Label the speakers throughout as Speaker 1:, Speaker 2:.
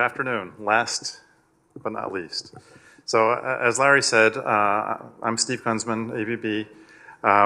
Speaker 1: afternoon, last but not least. So as Larry said, I'm Steve Kunsman, ABB.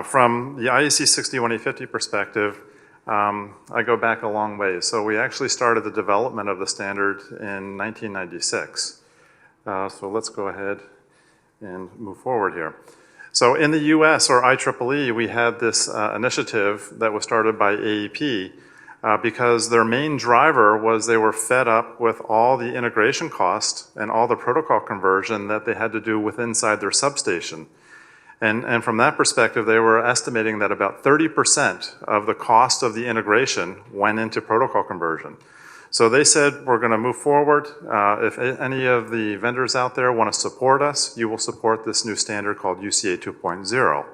Speaker 1: From the IEC 61850 perspective, I go back a long way. So we actually started the development of the standard in 1996. So let's go ahead and move forward here. So in the US, or IEEE, we had this initiative that was started by AEP because their main driver was they were fed up with all the integration cost and all the protocol conversion that they had to do inside their substation. And from that perspective, they were estimating that about 30% of the cost of the integration went into protocol conversion. So they said, we're going to move forward. If any of the vendors out there want to support us, you will support this new standard called UCA 2.0.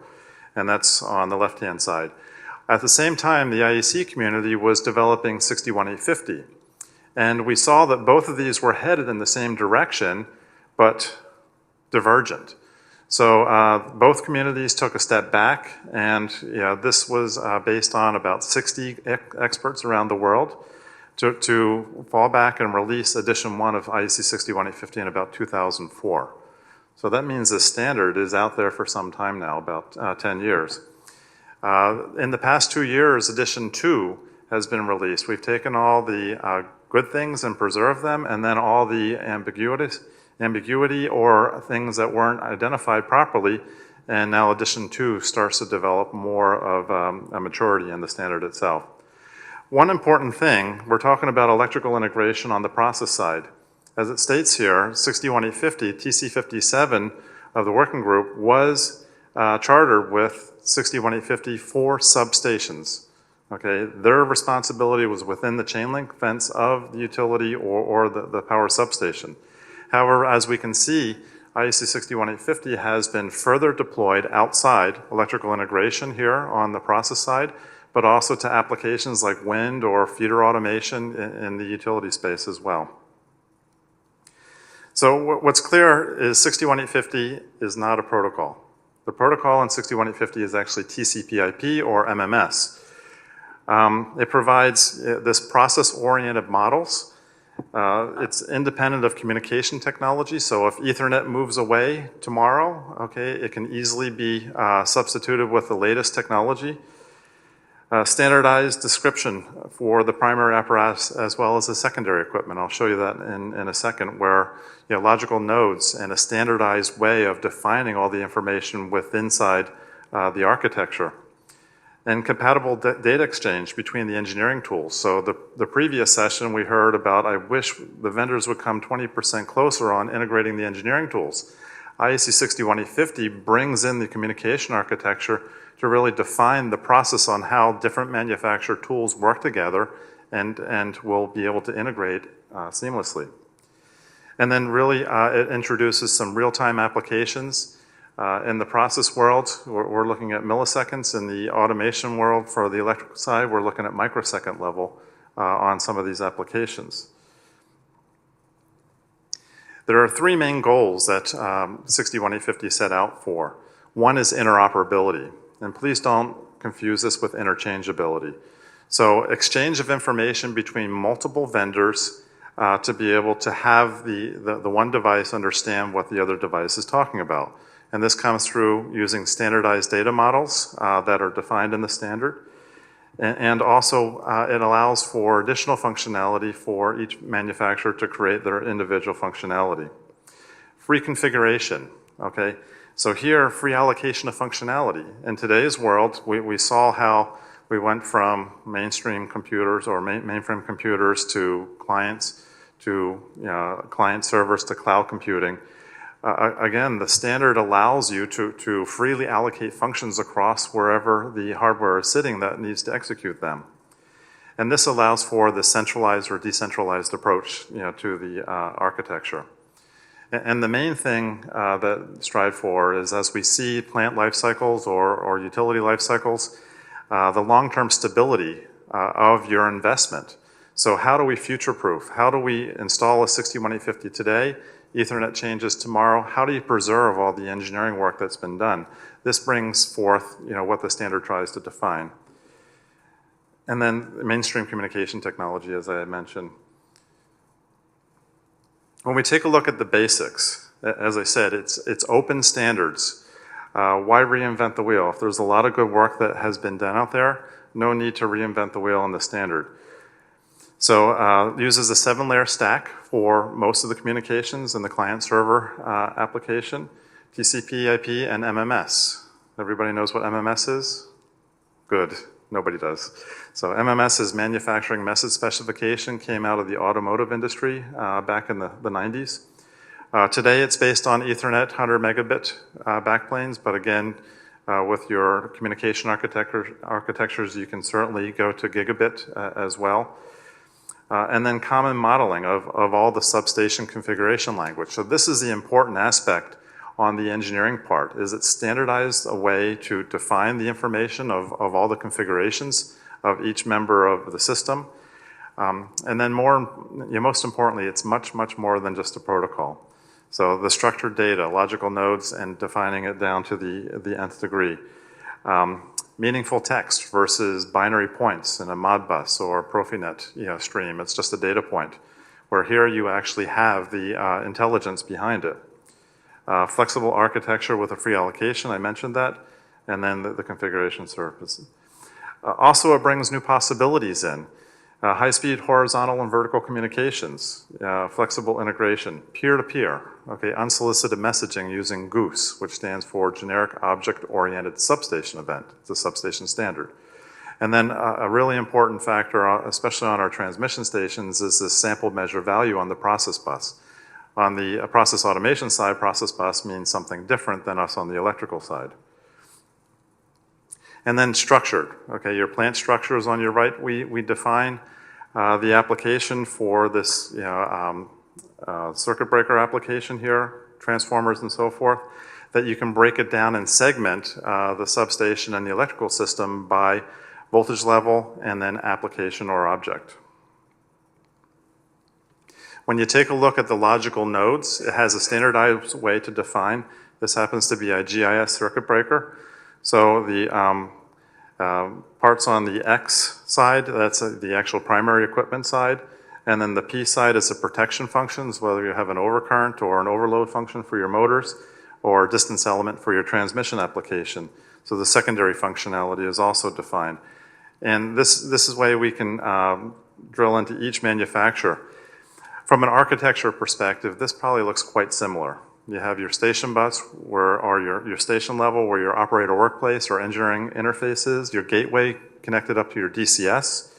Speaker 1: And that's on the left-hand side. At the same time, the IEC community was developing 61850. And we saw that both of these were headed in the same direction, but divergent. So both communities took a step back, and this was based on about 60 experts around the world to fall back and release edition 1 of IEC 61850 in about 2004. So that means the standard is out there for some time now, about 10 years. In the past 2 years, edition 2 has been released. We've taken all the good things and preserved them, and then all the ambiguity or things that weren't identified properly, and now edition 2 starts to develop more of a maturity in the standard itself. One important thing, we're talking about electrical integration on the process side. As it states here, 61850, TC57 of the working group was chartered with 61850 for substations. Okay, their responsibility was within the chain link fence of the utility or the power substation. However, as we can see, IEC 61850 has been further deployed outside electrical integration here on the process side, but also to applications like wind or feeder automation in the utility space as well. So what's clear is 61850 is not a protocol. The protocol in 61850 is actually TCP/IP or MMS. It provides this process-oriented models. It's independent of communication technology, so if Ethernet moves away tomorrow, okay, it can easily be substituted with the latest technology. Standardized description for the primary apparatus as well as the secondary equipment. I'll show you that in a second, where logical nodes and a standardized way of defining all the information inside the architecture. And compatible data exchange between the engineering tools. So the previous session we heard about, I wish the vendors would come 20% closer on integrating the engineering tools. IEC 61850 brings in the communication architecture to really define the process on how different manufactured tools work together and will be able to integrate seamlessly. And then really it introduces some real-time applications. In the process world, we're looking at milliseconds. In the automation world, for the electrical side, we're looking at microsecond level on some of these applications. There are three main goals that 61850 set out for. One is interoperability. And please don't confuse this with interchangeability. So exchange of information between multiple vendors to be able to have the one device understand what the other device is talking about. And this comes through using standardized data models that are defined in the standard. And also it allows for additional functionality for each manufacturer to create their individual functionality. Free configuration, okay? So here, free allocation of functionality. In today's world, we saw how we went from mainstream computers or mainframe computers to clients, to client servers, to cloud computing. Again, the standard allows you to freely allocate functions across wherever the hardware is sitting that needs to execute them. And this allows for the centralized or decentralized approach to the architecture. And the main thing that strive for is, as we see plant life cycles or utility life cycles, the long-term stability of your investment. So how do we future-proof? How do we install a 61850 today? Ethernet changes tomorrow. How do you preserve all the engineering work that's been done? This brings forth what the standard tries to define. And then mainstream communication technology, as I had mentioned. When we take a look at the basics, as I said, it's open standards. Why reinvent the wheel? If there's a lot of good work that has been done out there, no need to reinvent the wheel on the standard. So it uses a 7-layer stack for most of the communications in the client-server application, TCP, IP, and MMS. Everybody knows what MMS is? Good. Nobody does. So MMS is Manufacturing Message Specification, came out of the automotive industry back in the 90s. Today it's based on Ethernet 100 megabit backplanes, but again, with your communication architectures, you can certainly go to gigabit as well. And then common modeling of all the substation configuration language. So this is the important aspect on the engineering part, is it standardized a way to define the information of all the configurations of each member of the system. And then most importantly, it's much, much more than just a protocol. So the structured data, logical nodes, and defining it down to the nth degree. Meaningful text versus binary points in a Modbus or Profinet stream. It's just a data point, where here you actually have the intelligence behind it. Flexible architecture with a free allocation, I mentioned that, and then the configuration surface. Also, it brings new possibilities in. High-speed horizontal and vertical communications, flexible integration, peer-to-peer, okay, unsolicited messaging using GOOSE, which stands for Generic Object-Oriented Substation Event. It's a substation standard. And then a really important factor, especially on our transmission stations, is this sample measure value on the process bus. On the process automation side, process bus means something different than us on the electrical side. And then structured, okay, your plant structure is on your right. We define the application for this circuit breaker application here, transformers and so forth, that you can break it down and segment the substation and the electrical system by voltage level and then application or object. When you take a look at the logical nodes, it has a standardized way to define. This happens to be a GIS circuit breaker. So the parts on the X side, that's the actual primary equipment side. And then the P side is the protection functions, whether you have an overcurrent or an overload function for your motors, or a distance element for your transmission application. So the secondary functionality is also defined. And this is a way we can drill into each manufacturer. From an architecture perspective, this probably looks quite similar. You have your station bus, or your station level, where your operator workplace or engineering interface is, your gateway connected up to your DCS,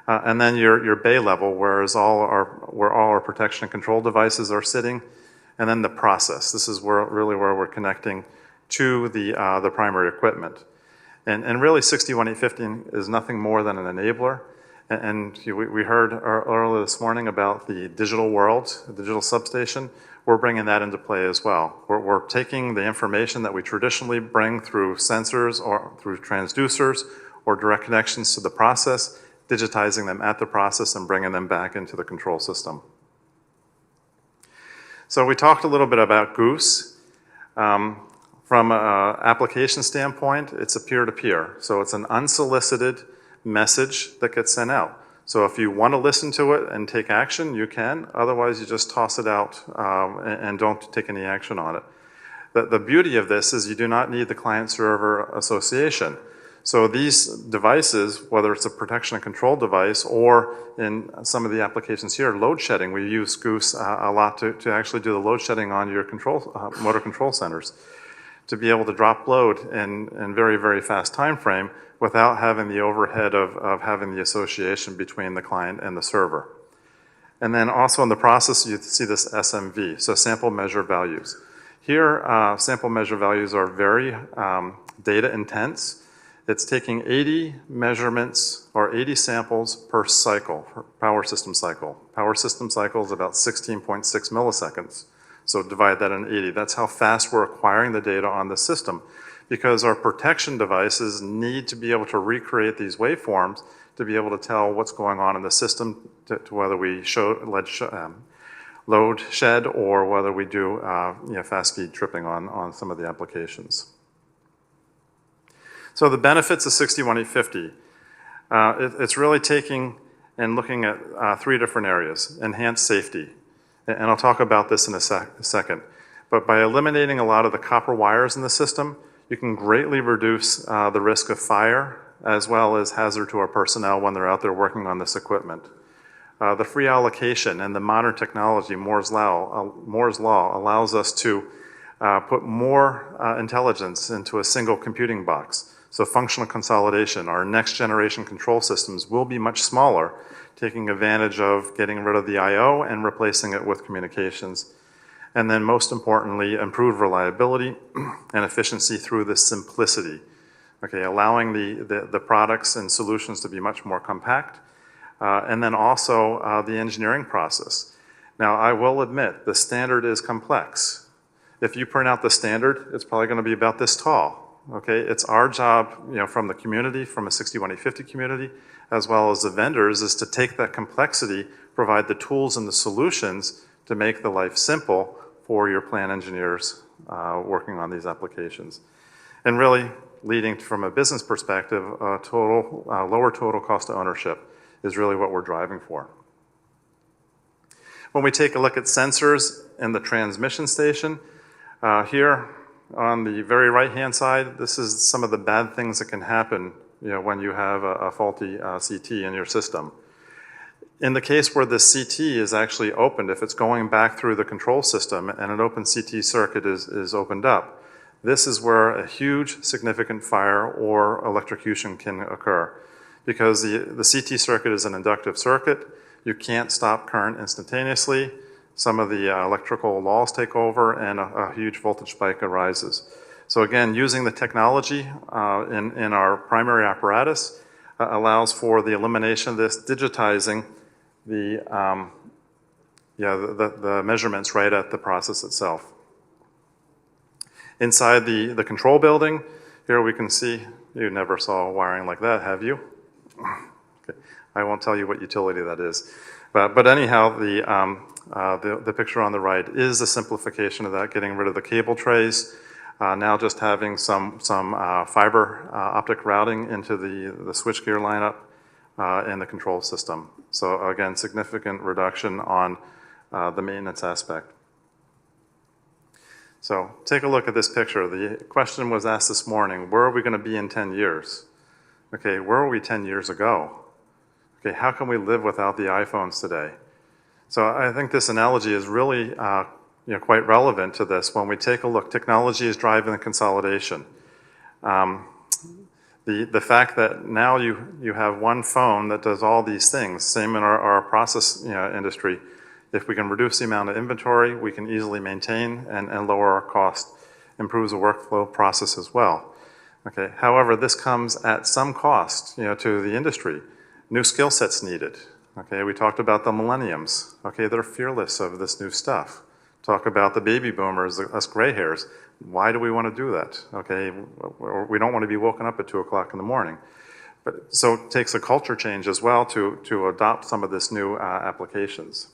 Speaker 1: and then your bay level, where all our protection and control devices are sitting, and then the process. This is really where we're connecting to the primary equipment. And really 61850 is nothing more than an enabler. And we heard earlier this morning about the digital world, the digital substation. We're bringing that into play as well. We're taking the information that we traditionally bring through sensors or through transducers or direct connections to the process, digitizing them at the process and bringing them back into the control system. So we talked a little bit about GOOSE. From an application standpoint, it's a peer-to-peer. So it's an unsolicited message that gets sent out. So if you want to listen to it and take action, you can. Otherwise, you just toss it out and don't take any action on it. The beauty of this is you do not need the client-server association. So these devices, whether it's a protection and control device or in some of the applications here, load shedding, we use GOOSE a lot to actually do the load shedding on your motor control centers, to be able to drop load in very, very fast time frame without having the overhead of having the association between the client and the server. And then also in the process, you see this SMV, so sample measure values. Here, sample measure values are very data intense. It's taking 80 measurements or 80 samples per cycle, per power system cycle. Power system cycle is about 16.6 milliseconds. So divide that in 80. That's how fast we're acquiring the data on the system, because our protection devices need to be able to recreate these waveforms to be able to tell what's going on in the system, to whether we load shed or whether we do fast speed tripping on some of the applications. So the benefits of 61850, it's really taking and looking at three different areas. Enhanced safety. And I'll talk about this in a second. But by eliminating a lot of the copper wires in the system, you can greatly reduce the risk of fire as well as hazard to our personnel when they're out there working on this equipment. The free allocation and the modern technology, Moore's Law, allows us to put more intelligence into a single computing box. So functional consolidation, our next generation control systems will be much smaller, taking advantage of getting rid of the I/O and replacing it with communications. And then most importantly, improve reliability and efficiency through the simplicity. Okay, allowing the products and solutions to be much more compact. And then also the engineering process. Now, I will admit, the standard is complex. If you print out the standard, it's probably going to be about this tall. Okay, it's our job, from the community, from a 61850 community, as well as the vendors, is to take that complexity, provide the tools and the solutions to make the life simple for your plant engineers working on these applications. And really, leading from a business perspective, lower total cost of ownership is really what we're driving for. When we take a look at sensors in the transmission station, here on the very right-hand side, this is some of the bad things that can happen when you have a faulty CT in your system. In the case where the CT is actually opened, if it's going back through the control system and an open CT circuit is opened up, this is where a huge significant fire or electrocution can occur. Because the CT circuit is an inductive circuit, you can't stop current instantaneously. Some of the electrical laws take over and a huge voltage spike arises. So again, using the technology in our primary apparatus allows for the elimination of this, digitizing the measurements right at the process itself. Inside the control building, here we can see, you never saw wiring like that, have you? Okay. I won't tell you what utility that is. But anyhow, the picture on the right is a simplification of that, getting rid of the cable trays, now just having some fiber optic routing into the switchgear lineup in the control system. So again, significant reduction on the maintenance aspect. So take a look at this picture. The question was asked this morning, where are we going to be in 10 years? Okay, where were we 10 years ago? Okay, how can we live without the iPhones today? So I think this analogy is really quite relevant to this. When we take a look, technology is driving the consolidation. The fact that now you have one phone that does all these things, same in our process industry. If we can reduce the amount of inventory, we can easily maintain and lower our cost, improves the workflow process as well. Okay. However, this comes at some cost, to the industry. New skill sets needed. Okay. We talked about the millenniums. Okay. They're fearless of this new stuff. Talk about the baby boomers, us gray hairs. Why do we want to do that? Okay. We don't want to be woken up at 2 o'clock in the morning. But so it takes a culture change as well to adopt some of this new applications.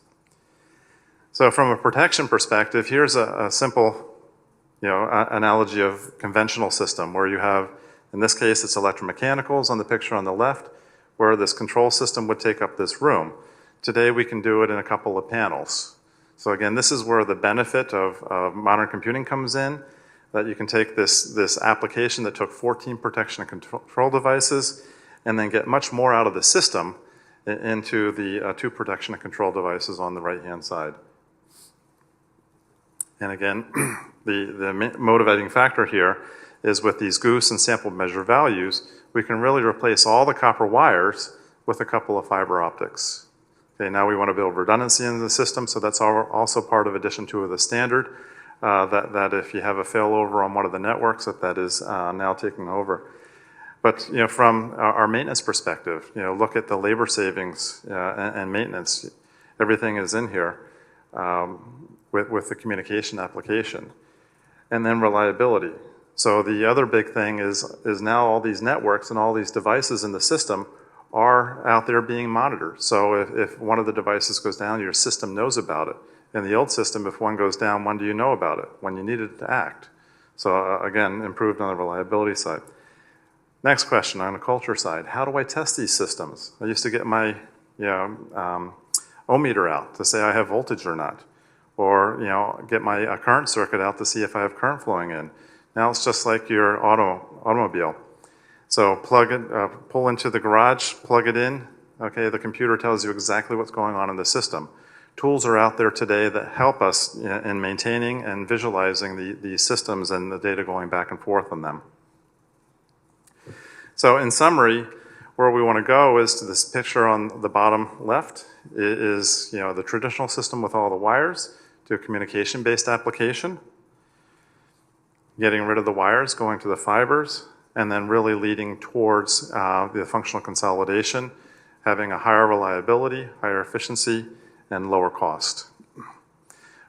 Speaker 1: So from a protection perspective, here's a simple analogy of conventional system where you have, in this case, it's electromechanicals on the picture on the left, where this control system would take up this room. Today, we can do it in a couple of panels. So again, this is where the benefit of modern computing comes in, that you can take this application that took 14 protection and control devices and then get much more out of the system into the 2 protection and control devices on the right-hand side. And again, the motivating factor here is with these GOOSE and sample measure values, we can really replace all the copper wires with a couple of fiber optics. Okay, now we want to build redundancy in the system, so that's also part of addition to the standard, that if you have a failover on one of the networks, that is now taking over. But from our maintenance perspective, look at the labor savings and maintenance. Everything is in here. With the communication application. And then reliability. So the other big thing is now all these networks and all these devices in the system are out there being monitored. So if one of the devices goes down, your system knows about it. In the old system, if one goes down, when do you know about it? When you need it to act. So again, improved on the reliability side. Next question on the culture side. How do I test these systems? I used to get my ohmmeter out to say I have voltage or not. or get my current circuit out to see if I have current flowing in. Now it's just like your automobile. So plug it, pull into the garage, plug it in. Okay, the computer tells you exactly what's going on in the system. Tools are out there today that help us in maintaining and visualizing these systems and the data going back and forth on them. So in summary, where we want to go is to this picture on the bottom left is the traditional system with all the wires to a communication-based application, getting rid of the wires, going to the fibers, and then really leading towards the functional consolidation, having a higher reliability, higher efficiency, and lower cost.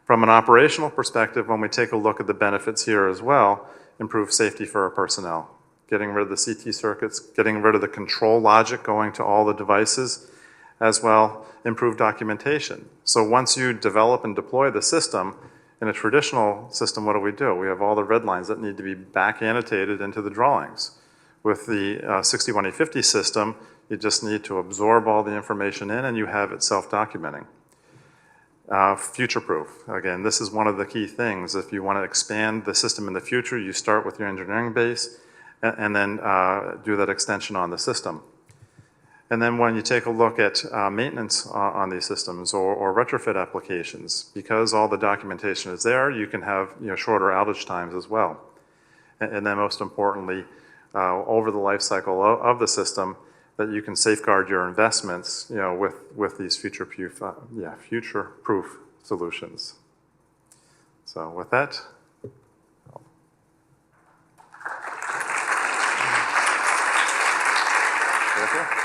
Speaker 1: From an operational perspective, when we take a look at the benefits here as well, improve safety for our personnel. Getting rid of the CT circuits, getting rid of the control logic going to all the devices, as well, improve documentation. So once you develop and deploy the system, in a traditional system, what do? We have all the red lines that need to be back annotated into the drawings. With the 61850 system, you just need to absorb all the information in and you have it self-documenting. Future-proof. Again, this is one of the key things. If you want to expand the system in the future, you start with your engineering base and then do that extension on the system. And then when you take a look at maintenance on these systems or retrofit applications, because all the documentation is there, you can have shorter outage times as well. And then most importantly, over the life cycle of the system, that you can safeguard your investments with these future-proof solutions. So with that, thank you.